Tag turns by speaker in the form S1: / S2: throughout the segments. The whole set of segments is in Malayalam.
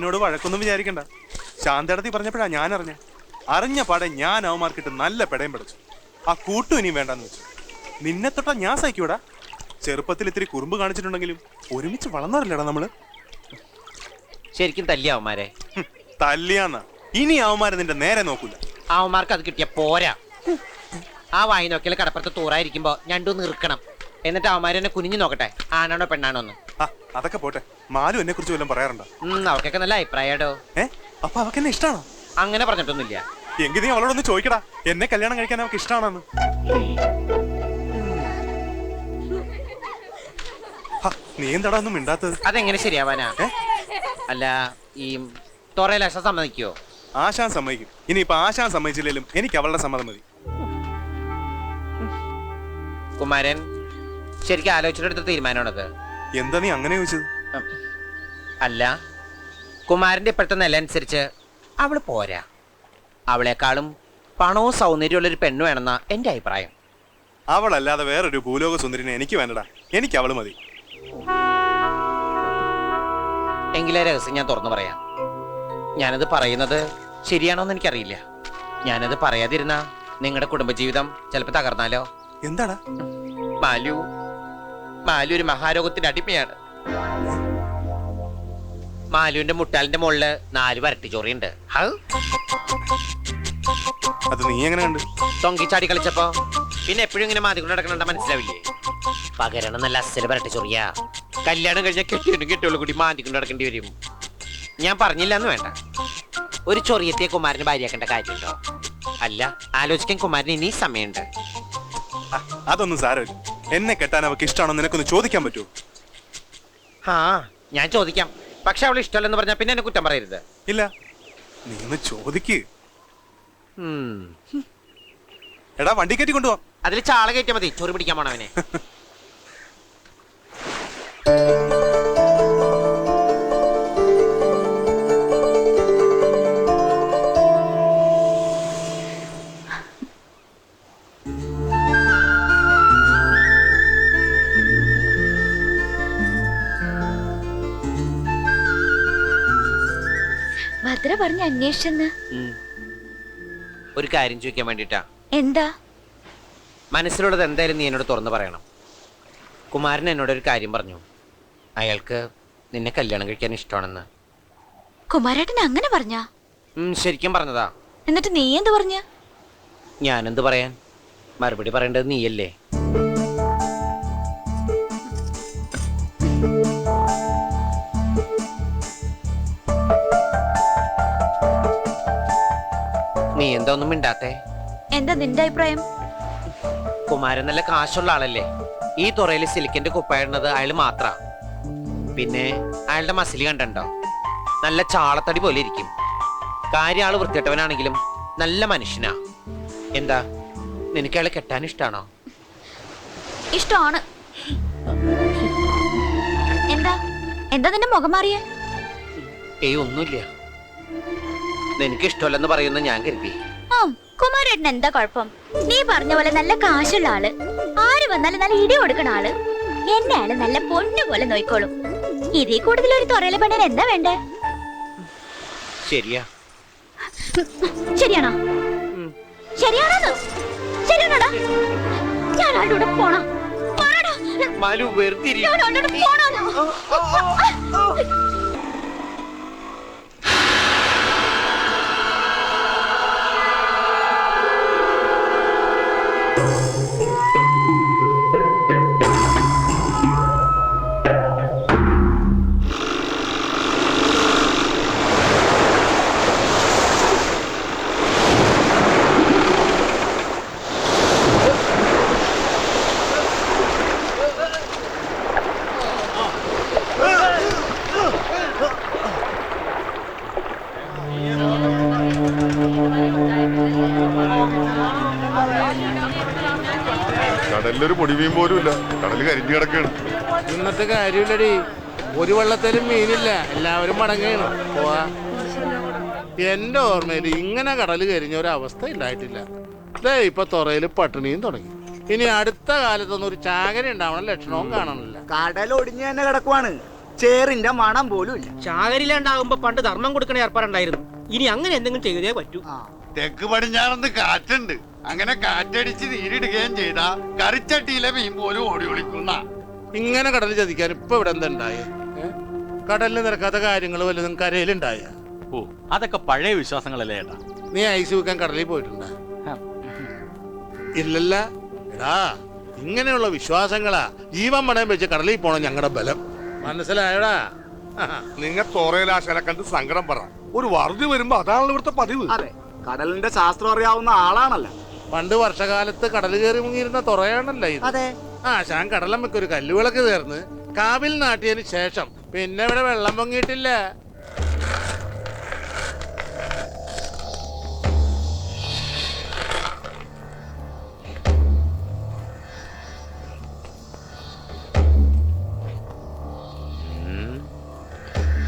S1: എന്നോട് വഴക്കൊന്നും വിചാരിക്കണ്ട. ശാന്തടത്തി പറഞ്ഞപ്പോഴാ ഞാൻ അറിഞ്ഞ പാടെ ഞാൻ അവന്മാർക്കിട്ട് നല്ല പെടയും പഠിച്ചു. ആ കൂട്ടും ഇനിയും വേണ്ടെന്ന് വെച്ചു. നിന്നെ തൊട്ടാ ഞാൻ സഹിക്കൂടാ. ചെറുപ്പത്തിൽ ഇത്തിരി കുറുമ്പ് കാണിച്ചിട്ടുണ്ടെങ്കിലും ഒരുമിച്ച് വളർന്നവരല്ലേടാ നമ്മള്.
S2: ശരിക്കും തല്ലിയ അവന്മാരെ?
S1: തല്ലിയാന്ന ഇനി അവന്മാരെ നിന്റെ നേരെ നോക്കൂല.
S2: അവന്മാർക്ക് അത് കിട്ടിയ പോരാ. ആ വായി നോക്കിയാൽ കടപ്പുറത്ത് തൂറായിരിക്കുമ്പോ ഞണ്ടൊന്ന് ഇറുക്കണം. എന്നിട്ട് അവന്മാരെന്നെ കുനിഞ്ഞു നോക്കട്ടെ ആണാണോ പെണ്ണാണോ എന്ന്.
S1: അതൊക്കെ പോട്ടെ, മാലു എന്നെ കുറിച്ച് വല്ലതും പറയാറുണ്ടോ?
S2: അവർക്കൊക്കെ നല്ല അഭിപ്രായടോ.
S1: അപ്പൊ അവക്ക് എന്നെ ഇഷ്ടാണോ?
S2: അങ്ങനെ പറഞ്ഞിട്ടൊന്നുമില്ല.
S1: എങ്കിൽ നീ അവളോടൊന്ന് ചോദിക്കടാ, എന്നെ കല്യാണം കഴിക്കാൻ അവർക്ക് ഇഷ്ടാണെന്ന്. നീ എന്താടാ ഒന്നും മിണ്ടാത്തത്?
S2: അതെങ്ങനെ ശരിയാവാനാ? അല്ല, ഈ തൊറയിൽ ആശാൻ സമ്മതിക്കോ?
S1: ആശാൻ സമ്മതിക്കും. ഇനിയിപ്പൊ ആശാൻ സമ്മതിച്ചില്ലേലും എനിക്ക് അവളുടെ സമ്മതം മതി.
S2: കുമാരൻ ശരിക്കും ആലോചിച്ചെടുത്ത തീരുമാനമാണത്.
S1: എന്താ നീ അങ്ങനെ ചോദിച്ചത്?
S2: അല്ല, കുമാരന്റെ ഇപ്പോഴത്തെ നില അനുസരിച്ച് അവള് പോരാ. അവളെക്കാളും പണവും സൗന്ദര്യമുള്ളൊരു പെണ്ണ് വേണമെന്നാ എന്റെ അഭിപ്രായം.
S1: അവളല്ലാതെ വേറൊരു ഭൂലോക സുന്ദരിനെ എനിക്ക് വേണ്ടടാ. എനിക്ക് അവള് മതി.
S2: എങ്കിലേ രഹസ്യം ഞാൻ തുറന്നു പറയാം. ഞാനത് പറയുന്നത് ശരിയാണോന്ന് എനിക്കറിയില്ല. ഞാനത് പറയാതിരുന്ന നിങ്ങളുടെ കുടുംബജീവിതം ചിലപ്പോ തകർന്നാലോ.
S1: എന്താടാ?
S2: മാലു ഒരു മഹാരോഗത്തിന്റെ അടിമയാണ്. മാലുവിന്റെ മുട്ടാലിന്റെ മുകളില് 4 വരട്ടി ചോറിയുണ്ട്.
S1: അത് നീ എങ്ങനെ കണ്ട്?
S2: തൊങ്കിച്ചാടി കളിച്ചപ്പോ പിന്നെ എപ്പോഴും ഇങ്ങനെ മാതികൊണ്ട് നടക്കണ മനസ്സിലാവില്ലേ? പകരണം നല്ല അസല് വരട്ടി ചൊറിയാ. കല്യാണം കഴിഞ്ഞാൽ കെട്ടിയോളൂ കൂടി മാതികൊണ്ട് നടക്കേണ്ടി വരും. ഞാൻ പറഞ്ഞില്ല എന്ന് വേണ്ട. ഒരു ചൊറിയത്തെ കുമാരന് ഭാര്യയാക്കേണ്ട കാര്യമുണ്ടോ? അല്ല, ആലോചിക്കാൻ കുമാരന് ഇനി സമയമുണ്ട്.
S1: അതൊന്നും സാരമില്ല. എന്നെ കെട്ടാൻ അവർക്ക് ഇഷ്ടമാണോ നിനക്കൊന്ന് ചോദിക്കാൻ പറ്റുമോ?
S2: ഞാൻ ചോദിക്കാം. പക്ഷെ അവൾ ഇഷ്ടമല്ലെന്ന് പറഞ്ഞാൽ പിന്നെ എന്നെ കുറ്റം പറയരുത്.
S1: ഇല്ല, നീ ഒന്ന് ചോദിക്ക്. എടാ, വണ്ടി കയറ്റി കൊണ്ടുപോവാ.
S2: അതിൽ ചാള കയറ്റിയാൽ മതി. ചൊറി പിടിക്കാൻ പോണവനെ.
S3: ഭദ്ര പറഞ്ഞ് അന്വേഷിച്ചെന്ന്.
S2: ഒരു കാര്യം ചോദിക്കാൻ വേണ്ടിട്ടാ.
S3: എന്താ?
S2: മനസ്സിലുള്ളത് എന്തായാലും നീ എന്നോട് തുറന്നു പറയണം. കുമാരൻ എന്നോട് ഒരു കാര്യം പറഞ്ഞു. അയാൾക്ക് നിന്നെ കല്യാണം കഴിക്കാൻ ഇഷ്ടമാണെന്ന്.
S3: കുമാരേട്ടൻ അങ്ങനെ പറഞ്ഞാ?
S2: ശരിക്കും പറഞ്ഞതാ.
S3: എന്നിട്ട് നീ എന്ത് പറഞ്ഞ?
S2: ഞാനെന്ത് പറയാൻ? മറുപടി പറയേണ്ടത് നീയല്ലേ. നീ എന്താ ഒന്നും മിണ്ടാത്തെ?
S3: എന്താ നിന്റെ അഭിപ്രായം?
S2: കുമാരൻ നല്ല കാശുള്ള ആളല്ലേ. ഈ തുറയിൽ സിലിക്കിന്റെ കുപ്പായിടുന്നത് അയാൾ മാത്ര. പിന്നെ അയാളുടെ മസിലി കണ്ടോ? നല്ല ചാളത്തടി പോലെ ഇരിക്കും. കാര്യം ആള് വൃത്തികെട്ടവനാണെങ്കിലും നല്ല മനുഷ്യനാ. എന്താ, നിനക്ക് അയാളെ കെട്ടാൻ ഇഷ്ടാണോ?
S3: ഇഷ്ടമാണ്. എന്താ എന്താ നിന്റെ മുഖം മാറിയ?
S2: ഒന്നുമില്ല. നിനക്ക് ഇഷ്ടമല്ലെന്ന് പറയുന്ന ഞാൻ കരുതി.
S3: കുമാരേട്ടൻ എന്താ കുഴപ്പം? നീ പറഞ്ഞ പോലെ നല്ല കാശുള്ള ആള്, ആര് വന്നാലും നല്ല ഇടി കൊടുക്കണ ആള്, എന്നെ ആള് നല്ല പൊന്നു പോലെ നോയിക്കോളും. ഇതിൽ കൂടുതൽ ഒരു തുറയിലെ പെണ്ണിന് എന്താ വേണ്ടേ?
S2: ശരിയാ.
S3: ശരിയാണോ? ശരിയാണോ? ശരിയാണോടാ? ഞാൻ ആളുടെ കൂടെ പോണോ?
S2: മാലു വെറുതെ
S4: കടലിലൊരു പൊടിമീൻ പോലും ഇല്ല. കടല് കരിഞ്ഞു കിടക്കാണ്.
S5: ഇന്നത്തെ കാര്യമില്ലടി. ഒരു വെള്ളത്തിലും മീനില്ല. എല്ലാവരും മടങ്ങുകയാണ്. പോവാ. എന്റെ ഓർമ്മയിൽ ഇങ്ങനെ കടല് കരിഞ്ഞ ഒരു അവസ്ഥ ഉണ്ടായിട്ടില്ല. ഇപ്പൊ തുറയിൽ പട്ടിണിയും തുടങ്ങി. ഇനി അടുത്ത കാലത്തൊന്നും ഒരു ചാകര ഉണ്ടാവണ ലക്ഷണവും കാണണില്ല.
S6: കടൽ ഒടിഞ്ഞു തന്നെ കിടക്കുവാണ്. ചേറിന്റെ മണം പോലും ഇല്ല.
S7: ചാകരില്ലാണ്ടാകുമ്പോ പണ്ട് ധർമ്മം കൊടുക്കണ ഏർപ്പാടുണ്ടായിരുന്നു. ഇനി അങ്ങനെ എന്തെങ്കിലും ചെയ്തേ പറ്റൂ.
S4: തെക്ക് പടിഞ്ഞാറന്ന് കാറ്റുണ്ട്. അങ്ങനെ കാറ്റടിച്ച് നീരിടുകയും ചെയ്താ കറിച്ചട്ടിയിലെ മീൻ പോലും ഓടി ഒളിക്കുന്ന.
S5: ഇങ്ങനെ കടൽ ചതിക്കാൻ ഇപ്പൊ ഇവിടെ എന്താ ഉണ്ടായ? കടലിൽ നിരക്കാത്ത കാര്യങ്ങൾ വല്ലതും കരയിലുണ്ടായ?
S8: ഓ, അതൊക്കെ പഴയ വിശ്വാസങ്ങളല്ലേ ഏട്ടാ.
S5: നീ ഐസ് വെക്കാൻ കടലിൽ പോയിട്ടുണ്ടാ? ഇല്ലല്ല. എടാ, ഇങ്ങനെയുള്ള വിശ്വാസങ്ങളാ ജീവൻ പണയം വെച്ച് കടലിൽ പോണം ഞങ്ങളുടെ ബലം. മനസ്സിലായടാ?
S4: നിങ്ങൾ തോറയിലാശാനെ കണ്ട് സങ്കടം പറ. ഒരു വറുതി വരുമ്പോ അതാണല്ലോ ഇവിടുത്തെ പതിവ്.
S6: അതെ, കടലിന്റെ ശാസ്ത്രം അറിയാവുന്ന ആളാണല്ലോ.
S5: പണ്ട് വർഷകാലത്ത് കടൽ കയറി മുങ്ങിയിരുന്ന തുറയാണല്ലോ ഇത്.
S6: അതെ.
S5: ആശാൻ കടലമ്മയ്ക്ക് ഒരു കല്ലുവിളക്ക് തീർന്ന് കാവിൽ നാട്ടിയതിന് ശേഷം പിന്നെ ഇവിടെ വെള്ളം പൊങ്ങിയിട്ടില്ല.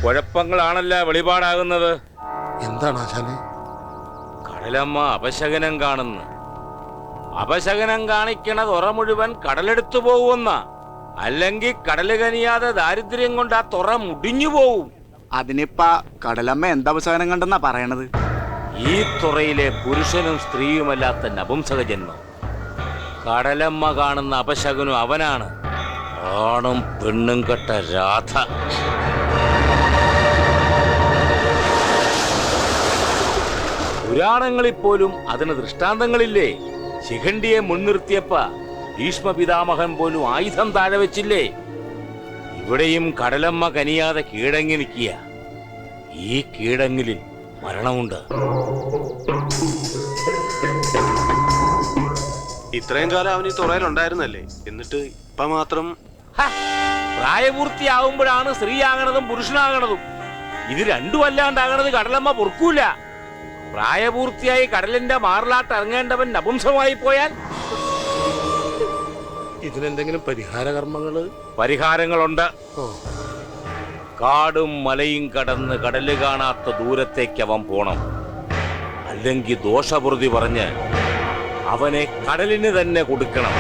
S9: കുഴപ്പങ്ങളാണല്ല വെളിപാടാകുന്നത്.
S5: എന്താണ് ആശാനെ?
S9: കടലമ്മ അപശകനം കാണുന്നു. അപശകനം കാണിക്കണത് തുറ മുഴുവൻ കടലെടുത്തു പോകുന്ന, അല്ലെങ്കിൽ കടല് കനിയാതെ ദാരിദ്ര്യം കൊണ്ട് ആ തുറ മുടിഞ്ഞു പോവും.
S6: അതിനിപ്പ കടലമ്മ എന്താ അവസാനം കണ്ടെന്നാ പറയണത്?
S9: ഈ തുറയിലെ പുരുഷനും സ്ത്രീയുമല്ലാത്ത നപുംസക ജന്മം. കടലമ്മ കാണുന്ന അപശകനും അവനാണ്, ആണും പെണ്ണും കെട്ട രാധ. പുരാണങ്ങളിൽ പോലും അതിന് ദൃഷ്ടാന്തങ്ങളില്ലേ? ശിഖണ്ഡിയെ മുൻനിർത്തിയപ്പ ഭീഷ്മ പിതാമഹൻ പോലും ആയുധം താഴെ വെച്ചില്ലേ? ഇവിടെയും കടലമ്മ കനിയാതെ കീഴടങ്ങി നിൽക്കുക. ഈ കീഴടങ്ങലിൽ മരണമുണ്ട്.
S1: ഇത്രയും കാലം അവൻ ഈ തുറയിലുണ്ടായിരുന്നല്ലേ, എന്നിട്ട് ഇപ്പൊ മാത്രം?
S9: പ്രായപൂർത്തിയാവുമ്പോഴാണ് സ്ത്രീയാകണതും പുരുഷനാകണതും. ഇത് രണ്ടും അല്ലാണ്ടാകണത് കടലമ്മ പൊറുക്കൂല. പ്രായപൂർത്തിയായി കടലിന്റെ മാറിലാട്ട് ഇറങ്ങേണ്ടവൻ നപുംസമായി പോയാൽ
S5: ഇതിനെന്തെങ്കിലും പരിഹാര കർമ്മങ്ങള്?
S9: പരിഹാരങ്ങളുണ്ട്. കാടും മലയും കടന്ന് കടല് കാണാത്ത ദൂരത്തേക്ക് അവൻ പോണം. അല്ലെങ്കിൽ ദോഷപ്രതി പറഞ്ഞ് അവനെ കടലിന് തന്നെ കൊടുക്കണം.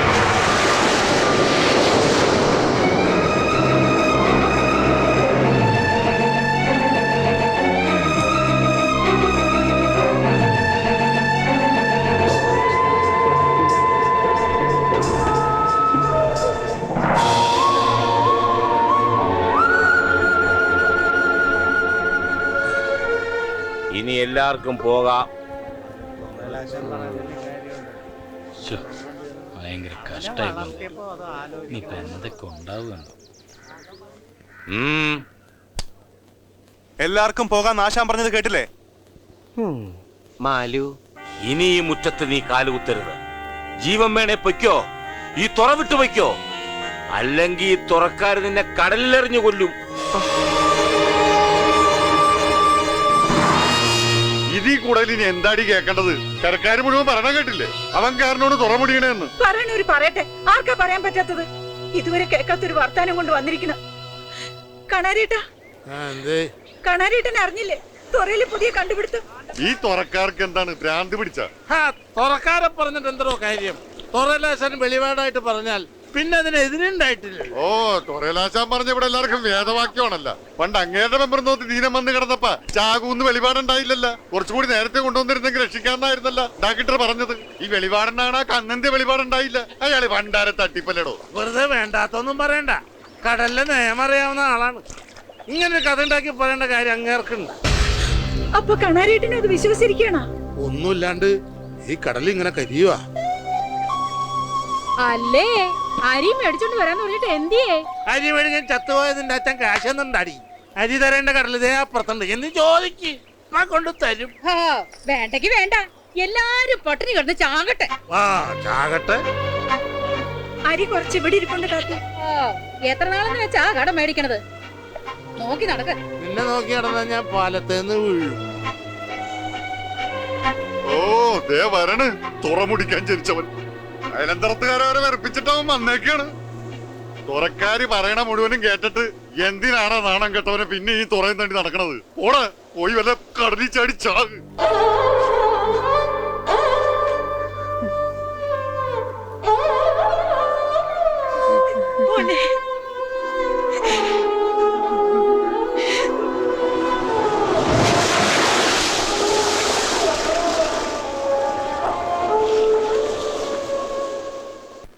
S9: ഇനി എല്ലാവർക്കും പോകാം.
S8: ഭയങ്കര കഷ്ടായിരുന്നു. ഇനിയിപ്പോ എന്തൊക്കെ ഉണ്ടാവുകയാണ്.
S1: എല്ലാവർക്കും പോകാൻ ആശാൻ പറഞ്ഞത് കേട്ടില്ലേ?
S2: മാലു,
S9: ഇനി ഈ മുറ്റത്ത് നീ കാലുകുത്തരുത്. ജീവൻ വേണേ പൊയ്ക്കോ, ഈ തുറ വിട്ടു പൊയ്ക്കോ. അല്ലെങ്കിൽ ഈ തുറക്കാർ നിന്നെ കടലിലെറിഞ്ഞു കൊല്ലും.
S4: ഇതീ കൂടുതൽ ഇനി എന്താടി കേൾക്കേണ്ടത്? കരക്കാര് മുഴുവൻ പറഞ്ഞ കേട്ടില്ലേ അവൻ കാരനോട് തുറമുടിയണെന്ന്?
S10: പറയണൊരു പറയട്ടെ, ആർക്കാ പറയാൻ പറ്റാത്തത്? ഇതുവരെ കേൾക്കാത്തൊരു വർത്താനം കൊണ്ട് വന്നിരിക്കണം. കണാരേട്ടാ, കണാരേട്ടൻ അറിഞ്ഞില്ലേ തുറയില് പുതിയ കണ്ടുപിടുത്തം?
S4: ഈ തുറക്കാർക്ക് എന്താണ് ഭ്രാന്ത് പിടിച്ച?
S5: തുറക്കാരെ പറഞ്ഞിട്ട് എന്തോ കാര്യം? തുറലാശാൻ വെളിപാടായിട്ട് പറഞ്ഞാൽ പിന്നെ അതിനെതിരുണ്ടായിട്ടില്ല.
S4: ഓ, തുറയിലാശാൻ പറഞ്ഞ ഇവിടെ എല്ലാവർക്കും വേദവാക്യമാണല്ല. പണ്ട് അങ്ങേരുടെ മെമ്പർ നോക്കി ദീനം വന്ന് കിടന്നപ്പ ചാകൂന്ന് വെളിപാടുണ്ടായില്ലല്ല. കുറച്ചുകൂടി നേരത്തെ കൊണ്ടുവന്നിരുന്നെങ്കിൽ രക്ഷിക്കാന്നായിരുന്നല്ല ഡാക്ടർ പറഞ്ഞത്. ഈ വെളിപാടുണ്ടാണ് കണ്ണന്റെ വെളിപാടുണ്ടായില്ല. അയാള് ഭണ്ഡാര തട്ടിപ്പല്ലടോ.
S5: വെറുതെ വേണ്ടാത്തൊന്നും പറയണ്ട. കടലിലെ നിയമം അറിയാവുന്ന ആളാണ്. ഇങ്ങനൊരു കഥ ഉണ്ടാക്കി പറയേണ്ട കാര്യം അങ്ങേർക്കുണ്ട്.
S10: അപ്പൊ കണാരേട്ടനും അത് വിശ്വസിച്ചിരിക്കണ?
S5: ഒന്നുമില്ലാണ്ട് ഈ കടലിൽ ഇങ്ങനെ കരിയുവാ.
S10: അല്ലേ, അരി മേടിച്ചോണ്ട് വരാന്ന് പറഞ്ഞിട്ട് എന്തിയേ?
S5: അരി മേടിക്കാൻ ചത്തുപോയതിന്റെ അച്ഛൻ കാശൊന്നുണ്ടാടി. അരി തരേണ്ട കടലിതേ അപ്പുറത്തുണ്ട് എന്ന് ചോദിക്ക്, കൊണ്ട് തരും.
S10: വേണ്ടെങ്കി വേണ്ട, എല്ലാരും പട്ടിണി കിടന്ന് ചാകട്ടെ.
S5: ചാകട്ടെ.
S10: അരി കുറച്ച് ഇവിടെ ഇരിപ്പുണ്ട് കാത്തു. എത്ര നാളെന്ന് വെച്ചാ കട മേടിക്കണത്? നോക്കി നടക്ക.
S5: നിന്നെ നോക്കി നടന്നാ ഞാൻ പാലത്തേന്ന് വീഴും.
S4: ഓ, ദേ വരണ് തുറമുടിക്കാൻ ജനിച്ചവൻ. അയലന്തരത്തുകാരെ വരെ വെറുപ്പിച്ചിട്ടവൻ വന്നേക്കാണ്. തുറക്കാര് പറയണ മുഴുവനും കേട്ടിട്ട് എന്തിനാണ് നാണം കെട്ടവനെ പിന്നെ ഈ തുറയും തണ്ടി നടക്കണത്? ഓടെ പോയി വല്ല കടലിൽ ചാടി ചാക്.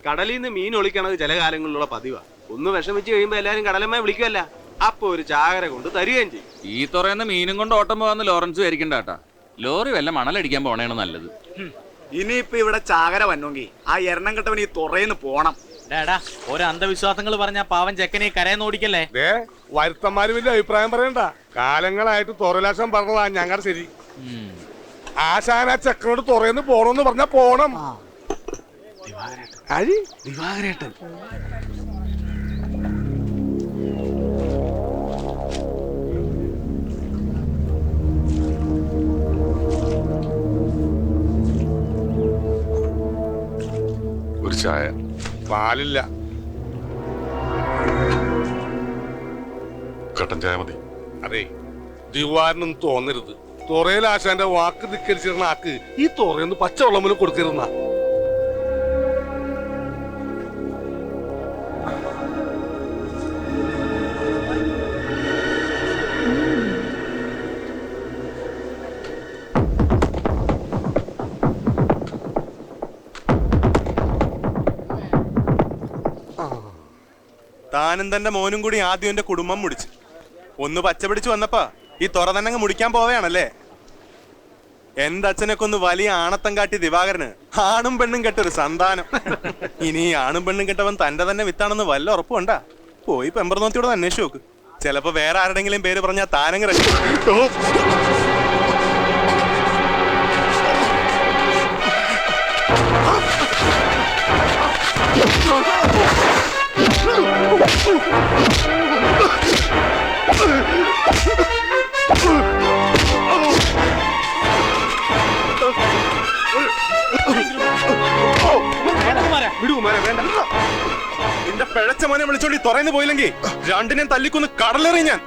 S11: കടലിൽ നിന്ന് മീൻ ഒളിക്കണത് ചില കാലങ്ങളിലുള്ള പതിവാ. ഒന്ന് വിഷമിച്ച് കഴിയുമ്പോ എല്ലാരും കടലമ്മ വിളിക്കുമല്ല, അപ്പൊ ഒരു ചാകര കൊണ്ട് തരികയും ചെയ്യും.
S12: ഈ തുറയുന്ന മീനും കൊണ്ട് ഓട്ടം പോകാന്ന് ലോറൻസ് വിചാരിക്കണ്ടാട്ടാ. ലോറി വല്ല മണലടിക്കാൻ പോണേണ് നല്ലത്.
S6: ഇനിയിപ്പൊ ഇവിടെ ചാകര വന്നെങ്കിൽ ആ എണ്ണം കെട്ടവൻ ഈ തുറയിന്ന് പോണം.
S8: ഓരോ അന്ധവിശ്വാസങ്ങൾ പറഞ്ഞ പാവൻ ചെക്കനെ കരയെന്ന് ഓടിക്കല്ലേ.
S5: വരുത്തന്മാര് വലിയ അഭിപ്രായം പറയണ്ട. കാലങ്ങളായിട്ട് തുറലാശം പറഞ്ഞതാ ഞങ്ങളുടെ ശരി. ആശാന ചെക്കനോട് തുറയെന്ന് പോണോന്ന് പറഞ്ഞാ പോണം.
S11: ദിവാകരേട്ടൻ
S4: ഒരു ചായ.
S5: പാലില്ല.
S4: കട്ടൻ ചായ മതി.
S5: അതെ, ദിവാരനൊന്നും തോന്നരുത്. തുറയിൽ ആശാന്റെ വാക്ക് ധിക്കരിച്ചിരുന്ന ആക്ക് ഈ തുറയൊന്ന് പച്ചവെള്ളമിന് കൊടുത്തിരുന്ന.
S1: താനും തന്റെ മോനും കൂടി ആദ്യം എന്റെ കുടുംബം മുടിച്ച് ഒന്ന് പച്ചപിടിച്ച് വന്നപ്പാ ഈ തുറ തന്നെ മുടിക്കാൻ പോവുകയാണല്ലേ. എന്റെ അച്ഛനൊക്കെ ഒന്ന് വലിയ ആണത്തം കാട്ടി ദിവാകരന് ആണും പെണ്ണും കെട്ടൊരു സന്താനം. ഇനി ഈ ആണും പെണ്ണും കെട്ടവൻ തന്റെ തന്നെ വിത്താണെന്ന് വല്ല ഉറപ്പുണ്ടാ? പോയി പെമ്പർനോത്തിയോട് അന്വേഷിച്ചു നോക്ക്. ചിലപ്പോ വേറെ ആരുടെങ്കിലും പേര് പറഞ്ഞാൽ താനങ്ങ് രക്ഷ. നിന്റെ പിഴച്ച മോനെ വിളിച്ചോണ്ടി തുറന്നു പോയില്ലെങ്കിൽ രണ്ടിനെയും തല്ലിക്കൊന്ന് കടലെറി ഞാൻ.